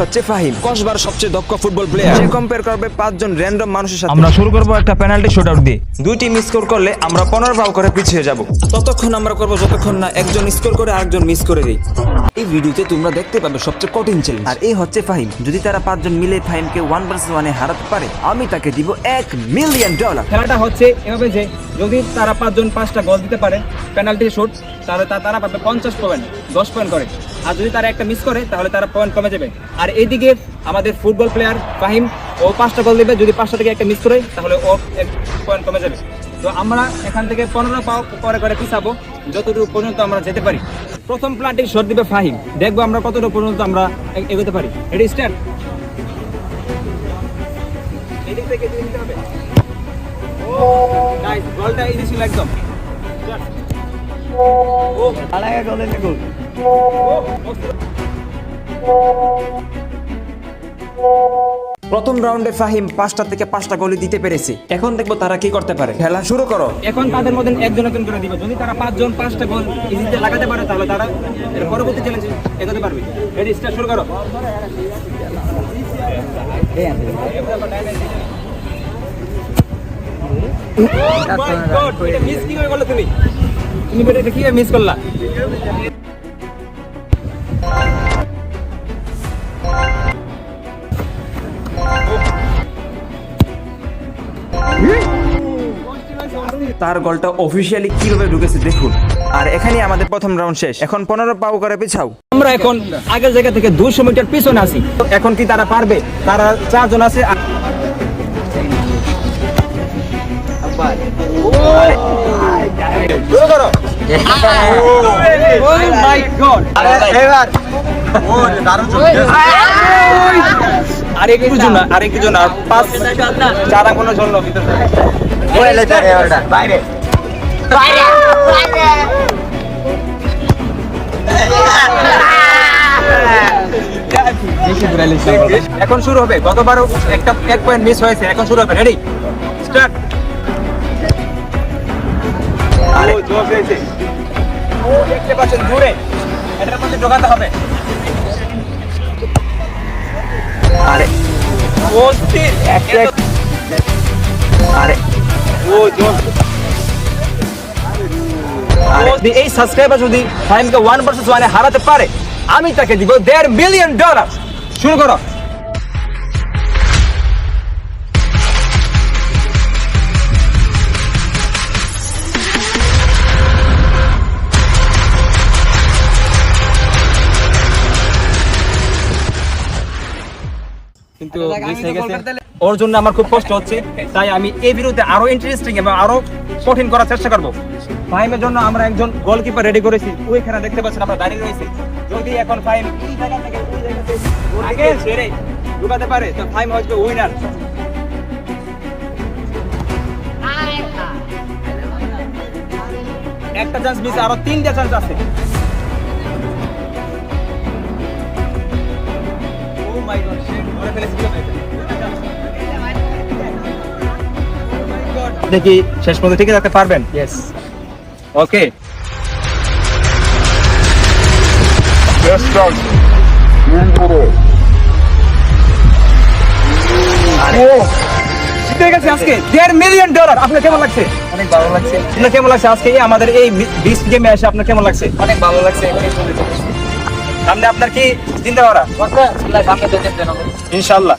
হচ্ছে ফাহিম, কসবার সবচেয়ে দক্ষ ফুটবল প্লেয়ার। সে কম্পেয়ার করবে 5 জন র্যান্ডম মানুষের সাথে। আমরা শুরু করব একটা পেনাল্টি শুটআউট দিয়ে। দুইটি মিস স্কোর করলে আমরা 15 পাও করে পিছিয়ে যাব। ততক্ষণ আমরা করব যতক্ষণ না একজন স্কোর করে আরেকজন মিস করে দেই। এই ভিডিওতে তোমরা দেখতে পাবে সবচেয়ে কঠিন চ্যালেঞ্জ। আর এই হচ্ছে ফাহিম। যদি তারা 5 জন মিলে ফাহিমকে 1 ভার্সেস 1 এ হারাতে পারে, আমি তাকে দিব $1 মিলিয়ন। খেলাটা হচ্ছে এভাবে যে যদি তারা 5 জন 5টা গোল দিতে পারে পেনাল্টি শুট, তাহলে তারা পাবে 50 পয়েন্ট, 10 পয়েন্ট করে। আর যদি তারা একটা মিস করে তাহলে তারা পয়েন্ট কমে যাবে। আর এইদিকে আমাদের ফুটবল প্লেয়ার ফাহিম, ও 5টা গোল দিবে, যদি 5টা থেকে একটা মিস করে তাহলে ও 1 পয়েন্ট কমে যাবে। তো আমরা এখান থেকে 15 পাও করে করে পিছাবো যতটুকু পর্যন্ত আমরা যেতে পারি। প্রথম প্লান্টিং শট দিবে ফাহিম, দেখবো আমরা কতটুকু পর্যন্ত আমরা এগোতে পারি। Ready start. এদিক থেকে দিতে হবে। নাইস, বলটা ইজি ছিল একদম। ও আলাদা গোলের গোল। প্রথম রাউন্ডে ফাহিম 5টা থেকে 5টা গোল দিতে পেরেছে। এখন দেখবো তারা কি করতে পারে। খেলা শুরু করো। এখন তাদের মধ্যে একজন একজন করে দিবে। যদি তারা 5 জন 5টা গোল ইজিতে লাগাতে পারে তাহলে তারা এর পরবর্তী চ্যালেঞ্জে এগোতে পারবে। রেডি স্টার্ট, শুরু করো। মিস কি করে করলে তুমি? তুমি এটা কি মিস করলা? তার গোলটা অফিশিয়ালি কিভাবে ঢুকেছে দেখুন। আর এখানেই আমাদের প্রথম রাউন্ড শেষ। এখন 15 পাও করে পিছাও। আমরা এখন আগের জায়গা থেকে 200 মিটার পিছনে আছি। এখন কি তারা পারবে? তারা 4 জন আছে। শুরু করো। Oh my God! আরেকটু জন আর 4 আঙ্গুলের জন্য ভিতরে বাইরে এখন শুরু হবে। গতবারও এক পয়েন্ট মিস হয়েছে, এখন শুরু হবে। Ready start. দেখতে পাচ্ছেন দূরে, এটার মধ্যে ঢোকাতে হবে। আরে আরে এই সাবস্ক্রাইবার যদি ফাহিমকে 1 ভার্সেস 1 এ হারাতে পারে, আমি তাকে দিব $1.5 মিলিয়ন। শুরু করো। কিন্তু মিস হয়ে গেছে। ওর জন্য আমার খুব কষ্ট হচ্ছে, তাই আমি এই বিরুদ্ধে আরো ইন্টারেস্টিং এবং আরো কঠিন করার চেষ্টা করব। ফাহিমের জন্য আমরা একজন গোলকিপার রেডি করেছি, ওইখানে দেখতে পাচ্ছেন আমরা দাঁড়িয়ে রয়েছি। যদি এখন ফাহিম এই জায়গা থেকে ওই জায়গাতে আগে ছেড়ে ঢুকাতে পারে তো ফাহিম হয়তো উইনার। একটা চান্স মিস, আরো 3টা চান্স আছে। ও মাই গড, ধরে ফেলেছি। দেখি শেষ পর্যন্ত ঠিক রাখতে পারবেন? ইয়েস, ওকে। জিতে গেছে আজকে $1.5 মিলিয়ন। আপনার কেমন লাগছে? অনেক ভালো লাগছে। আপনার কেমন লাগছে আজকে আমাদের এই 20 গেমে এসে? আপনার কেমন লাগছে? অনেক ভালো লাগছে। সামনে আপনার কি চিন্তা করা? সামনে তো ইনশাআল্লাহ।